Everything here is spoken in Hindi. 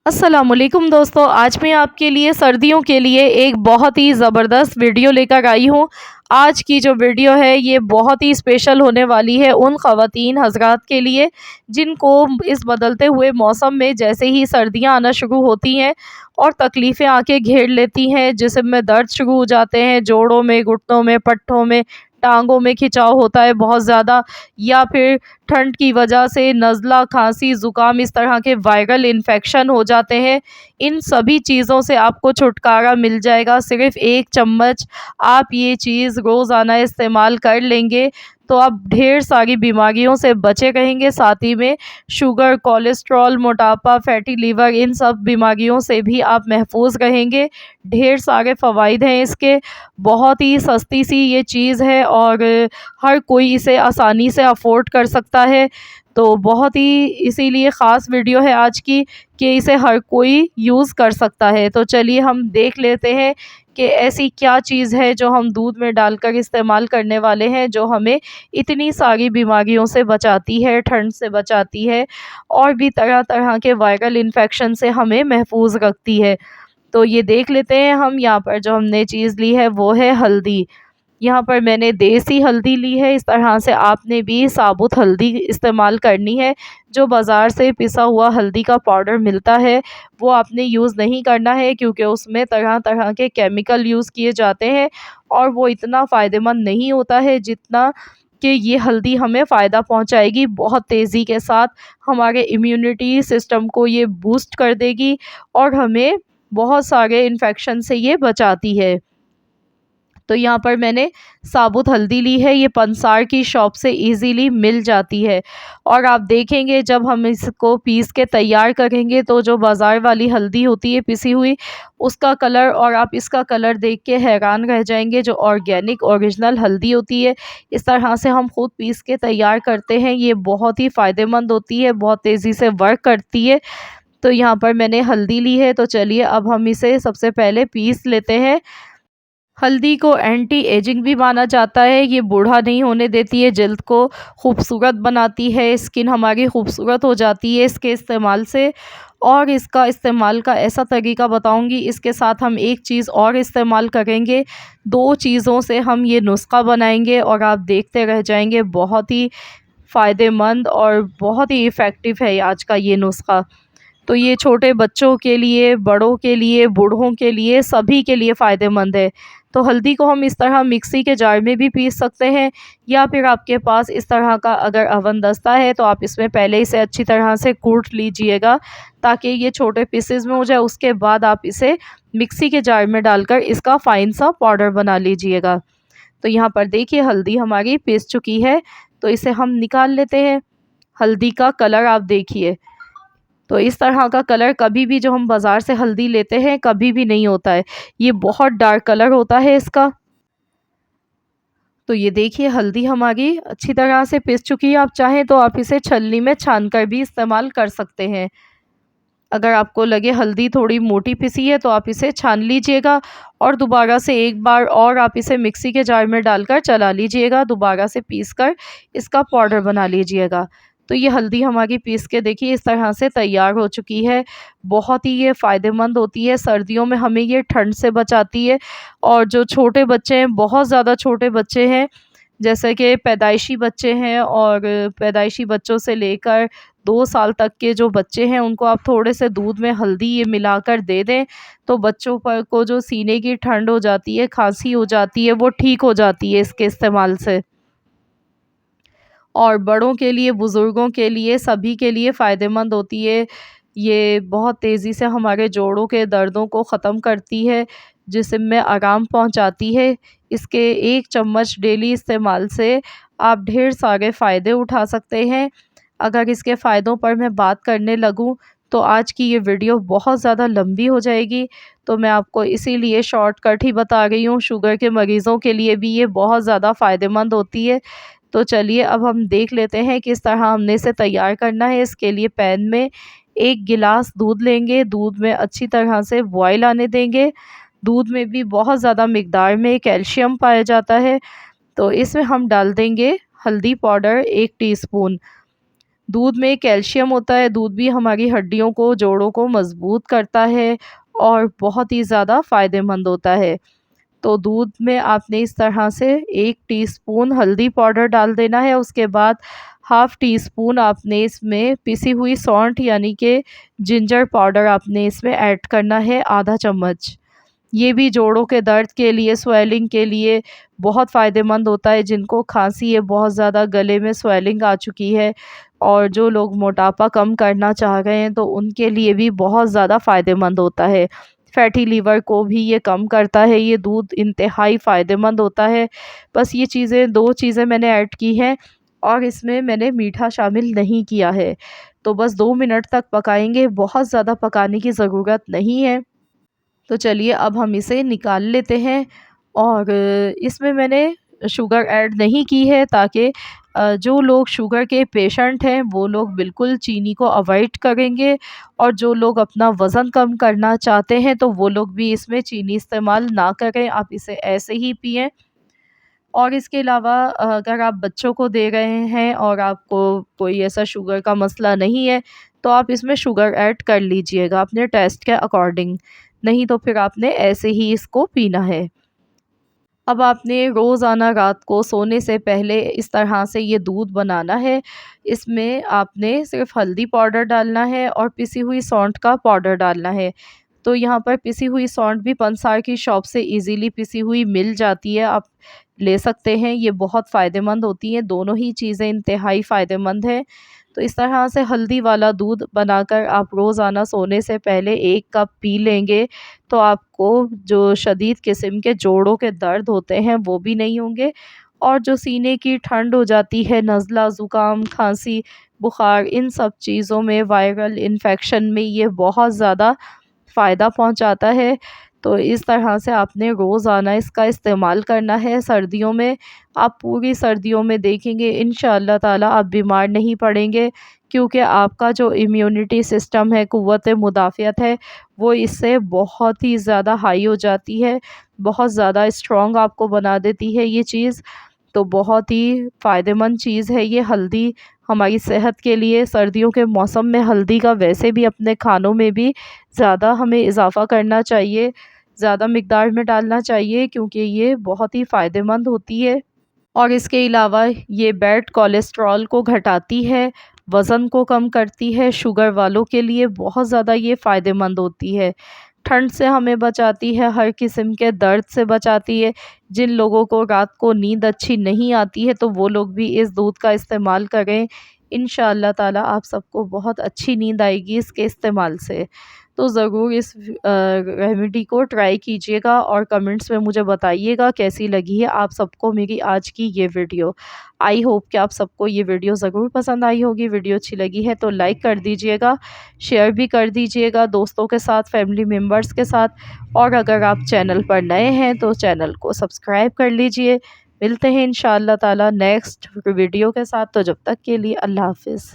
अस्सलामुअलैकुम दोस्तों, आज मैं आपके लिए सर्दियों के लिए एक बहुत ही ज़बरदस्त वीडियो लेकर आई हूँ। आज की जो वीडियो है ये बहुत ही स्पेशल होने वाली है उन ख़वातीन हज़रात के लिए जिनको इस बदलते हुए मौसम में जैसे ही सर्दियाँ आना शुरू होती हैं और तकलीफ़ें आके घेर लेती हैं, जिस्म में दर्द शुरू हो जाते हैं, जोड़ों में, घुटनों में, पट्ठों में, टाँगों में खिंचाव होता है बहुत ज़्यादा, या फिर ठंड की वजह से नज़ला, खांसी, ज़ुकाम इस तरह के वायरल इन्फेक्शन हो जाते हैं। इन सभी चीज़ों से आपको छुटकारा मिल जाएगा। सिर्फ़ 1 चम्मच आप ये चीज़ रोज़ाना इस्तेमाल कर लेंगे तो आप ढेर सारी बीमारियों से बचे रहेंगे। साथ ही में शुगर, कोलेस्ट्रॉल, मोटापा, फैटी लिवर इन सब बीमारियों से भी आप महफूज़ रहेंगे। ढेर सारे फ़वाइद हैं इसके। बहुत ही सस्ती सी ये चीज़ है और हर कोई इसे आसानी से अफ़ोर्ड कर सकता है। तो बहुत ही इसीलिए ख़ास वीडियो है आज की कि इसे हर कोई यूज़ कर सकता है। तो चलिए हम देख लेते हैं कि ऐसी क्या चीज़ है जो हम दूध में डालकर इस्तेमाल करने वाले हैं, जो हमें इतनी सारी बीमारियों से बचाती है, ठंड से बचाती है और भी तरह-तरह के वायरल इन्फेक्शन से हमें महफूज़ रखती है। तो ये देख लेते हैं हम। यहाँ पर जो हमने चीज़ ली है वो है हल्दी। यहाँ पर मैंने देसी हल्दी ली है। इस तरह से आपने भी साबुत हल्दी इस्तेमाल करनी है। जो बाज़ार से पिसा हुआ हल्दी का पाउडर मिलता है वो आपने यूज़ नहीं करना है, क्योंकि उसमें तरह-तरह के केमिकल यूज़ किए जाते हैं और वो इतना फ़ायदेमंद नहीं होता है जितना कि ये हल्दी हमें फ़ायदा पहुँचाएगी। बहुत तेज़ी के साथ हमारे इम्यूनिटी सिस्टम को ये बूस्ट कर देगी और हमें बहुत सारे इन्फेक्शन से ये बचाती है। तो यहाँ पर मैंने साबुत हल्दी ली है। ये पंसार की शॉप से इजीली मिल जाती है और आप देखेंगे जब हम इसको पीस के तैयार करेंगे तो जो बाज़ार वाली हल्दी होती है पिसी हुई, उसका कलर और आप इसका कलर देख के हैरान रह जाएंगे। जो ऑर्गेनिक ओरिजिनल हल्दी होती है, इस तरह से हम खुद पीस के तैयार करते हैं, ये बहुत ही फ़ायदेमंद होती है, बहुत तेज़ी से वर्क करती है। तो यहाँ पर मैंने हल्दी ली है। तो चलिए अब हम इसे सबसे पहले पीस लेते हैं। हल्दी को एंटी एजिंग भी माना जाता है। ये बूढ़ा नहीं होने देती है, जल्द को खूबसूरत बनाती है, स्किन हमारी खूबसूरत हो जाती है इसके इस्तेमाल से। और इसका इस्तेमाल का ऐसा तरीका बताऊंगी, इसके साथ हम एक चीज़ और इस्तेमाल करेंगे। 2 चीज़ों से हम ये नुस्खा बनाएंगे और आप देखते रह जाएंगे। बहुत ही फ़ायदेमंद और बहुत ही इफ़ेक्टिव है आज का ये नुस्खा। तो ये छोटे बच्चों के लिए, बड़ों के लिए, बूढ़ों के लिए, सभी के लिए फ़ायदेमंद है। तो हल्दी को हम इस तरह मिक्सी के जार में भी पीस सकते हैं, या फिर आपके पास इस तरह का अगर अवन दस्ता है तो आप इसमें पहले इसे अच्छी तरह से कूट लीजिएगा ताकि ये छोटे पीसेस में हो जाए। उसके बाद आप इसे मिक्सी के जार में डालकर इसका फ़ाइन सा पाउडर बना लीजिएगा। तो यहाँ पर देखिए हल्दी हमारी पीस चुकी है, तो इसे हम निकाल लेते हैं। हल्दी का कलर आप देखिए, तो इस तरह का कलर कभी भी जो हम बाज़ार से हल्दी लेते हैं कभी भी नहीं होता है। ये बहुत डार्क कलर होता है इसका। तो ये देखिए हल्दी हमारी अच्छी तरह से पिस चुकी है। आप चाहें तो आप इसे छलनी में छान कर भी इस्तेमाल कर सकते हैं। अगर आपको लगे हल्दी थोड़ी मोटी पिसी है तो आप इसे छान लीजिएगा और दोबारा से एक बार और आप इसे मिक्सी के जार में डालकर चला लीजिएगा। दोबारा से पीस कर इसका पाउडर बना लीजिएगा। तो ये हल्दी हमारी पीस के देखिए इस तरह से तैयार हो चुकी है। बहुत ही ये फ़ायदेमंद होती है, सर्दियों में हमें ये ठंड से बचाती है। और जो छोटे बच्चे हैं, बहुत ज़्यादा छोटे बच्चे हैं, जैसे कि पैदाइशी बच्चे हैं और पैदाइशी बच्चों से लेकर 2 साल तक के जो बच्चे हैं उनको आप थोड़े से दूध में हल्दी ये मिलाकर दे दें तो बच्चों पर को जो सीने की ठंड हो जाती है, खांसी हो जाती है, वो ठीक हो जाती है इसके इस्तेमाल से। और बड़ों के लिए, बुज़ुर्गों के लिए, सभी के लिए फ़ायदेमंद होती है। ये बहुत तेज़ी से हमारे जोड़ों के दर्दों को ख़त्म करती है, जिस्म में आराम पहुंचाती है। इसके 1 चम्मच डेली इस्तेमाल से आप ढेर सारे फ़ायदे उठा सकते हैं। अगर इसके फ़ायदों पर मैं बात करने लगूँ तो आज की ये वीडियो बहुत ज़्यादा लंबी हो जाएगी, तो मैं आपको इसीलिए शॉर्टकट ही बता रही हूँ। शुगर के मरीज़ों के लिए भी ये बहुत ज़्यादा फ़ायदेमंद होती है। तो चलिए अब हम देख लेते हैं किस तरह हमने इसे तैयार करना है। इसके लिए पैन में 1 गिलास दूध लेंगे, दूध में अच्छी तरह से बॉयल आने देंगे। दूध में भी बहुत ज़्यादा मिकदार में कैल्शियम पाया जाता है, तो इसमें हम डाल देंगे हल्दी पाउडर 1 टीस्पून। दूध में कैल्शियम होता है, दूध भी हमारी हड्डियों को, जोड़ों को मजबूत करता है और बहुत ही ज़्यादा फ़ायदेमंद होता है। तो दूध में आपने इस तरह से 1 टीस्पून हल्दी पाउडर डाल देना है। उसके बाद हाफ़ टी स्पून आपने इसमें पिसी हुई सौंठ यानी कि जिंजर पाउडर आपने इसमें ऐड करना है, आधा चम्मच। ये भी जोड़ों के दर्द के लिए, स्वेलिंग के लिए बहुत फ़ायदेमंद होता है। जिनको खांसी है, बहुत ज़्यादा गले में स्वेलिंग आ चुकी है और जो लोग मोटापा कम करना चाह रहे हैं, तो उनके लिए भी बहुत ज़्यादा फ़ायदेमंद होता है। फैटी लीवर को भी ये कम करता है, ये दूध इंतहाई फ़ायदेमंद होता है। बस ये चीज़ें 2 चीज़ें मैंने ऐड की हैं और इसमें मैंने मीठा शामिल नहीं किया है। तो बस 2 मिनट तक पकाएँगे, बहुत ज़्यादा पकाने की ज़रूरत नहीं है। तो चलिए अब हम इसे निकाल लेते हैं और इसमें मैंने शुगर ऐड नहीं की है ताकि जो लोग शुगर के पेशेंट हैं वो लोग बिल्कुल चीनी को अवॉइड करेंगे और जो लोग अपना वज़न कम करना चाहते हैं तो वो लोग भी इसमें चीनी इस्तेमाल ना करें, आप इसे ऐसे ही पिएँ। और इसके अलावा अगर आप बच्चों को दे रहे हैं और आपको कोई ऐसा शुगर का मसला नहीं है, तो आप इसमें शुगर ऐड कर लीजिएगा अपने टेस्ट के अकॉर्डिंग, नहीं तो फिर आपने ऐसे ही इसको पीना है। अब आपने रोज़ाना रात को सोने से पहले इस तरह से ये दूध बनाना है। इसमें आपने सिर्फ़ हल्दी पाउडर डालना है और पिसी हुई सौंठ का पाउडर डालना है। तो यहाँ पर पिसी हुई सौंठ भी पंसार की शॉप से इजीली पिसी हुई मिल जाती है, आप ले सकते हैं। ये बहुत फ़ायदेमंद होती हैं, दोनों ही चीज़ें इंतहाई फ़ायदेमंद हैं। तो इस तरह से हल्दी वाला दूध बनाकर आप रोज़ाना सोने से पहले 1 कप पी लेंगे, तो आपको जो शदीद किस्म के जोड़ों के दर्द होते हैं वो भी नहीं होंगे और जो सीने की ठंड हो जाती है, नज़ला, ज़ुकाम, खाँसी, बुखार, इन सब चीज़ों में, वायरल इन्फेक्शन में ये बहुत ज़्यादा फ़ायदा पहुंचाता है। तो इस तरह से आपने रोज़ाना इसका इस्तेमाल करना है सर्दियों में। आप पूरी सर्दियों में देखेंगे इंशाअल्लाह ताला आप बीमार नहीं पड़ेंगे, क्योंकि आपका जो इम्यूनिटी सिस्टम है, क़ुव्वत मुदाफ़ियत है, वो इससे बहुत ही ज़्यादा हाई हो जाती है, बहुत ज़्यादा स्ट्रॉन्ग आपको बना देती है ये चीज़। तो बहुत ही फ़ायदेमंद चीज़ है ये हल्दी हमारी सेहत के लिए। सर्दियों के मौसम में हल्दी का वैसे भी अपने खानों में भी ज़्यादा हमें इज़ाफ़ा करना चाहिए, ज़्यादा मिक़दार में डालना चाहिए, क्योंकि ये बहुत ही फ़ायदेमंद होती है। और इसके अलावा ये बैड कोलेस्ट्रॉल को घटाती है, वज़न को कम करती है, शुगर वालों के लिए बहुत ज़्यादा ये फ़ायदेमंद होती है। ठंड से हमें बचाती है, हर किस्म के दर्द से बचाती है। जिन लोगों को रात को नींद अच्छी नहीं आती है, तो वो लोग भी इस दूध का इस्तेमाल करें। इंशाअल्लाह ताला आप सबको बहुत अच्छी नींद आएगी इसके इस्तेमाल से। तो ज़रूर इस रेमेडी को ट्राई कीजिएगा और कमेंट्स में मुझे बताइएगा कैसी लगी है आप सबको मेरी आज की ये वीडियो। आई होप कि आप सबको ये वीडियो ज़रूर पसंद आई होगी। वीडियो अच्छी लगी है तो लाइक कर दीजिएगा, शेयर भी कर दीजिएगा दोस्तों के साथ, फैमिली मेम्बर्स के साथ। और अगर आप चैनल पर नए हैं तो चैनल को सब्सक्राइब कर लीजिए। मिलते हैं इंशाअल्लाह ताला नेक्स्ट वीडियो के साथ, तो जब तक के लिए अल्लाह हाफ़िज़।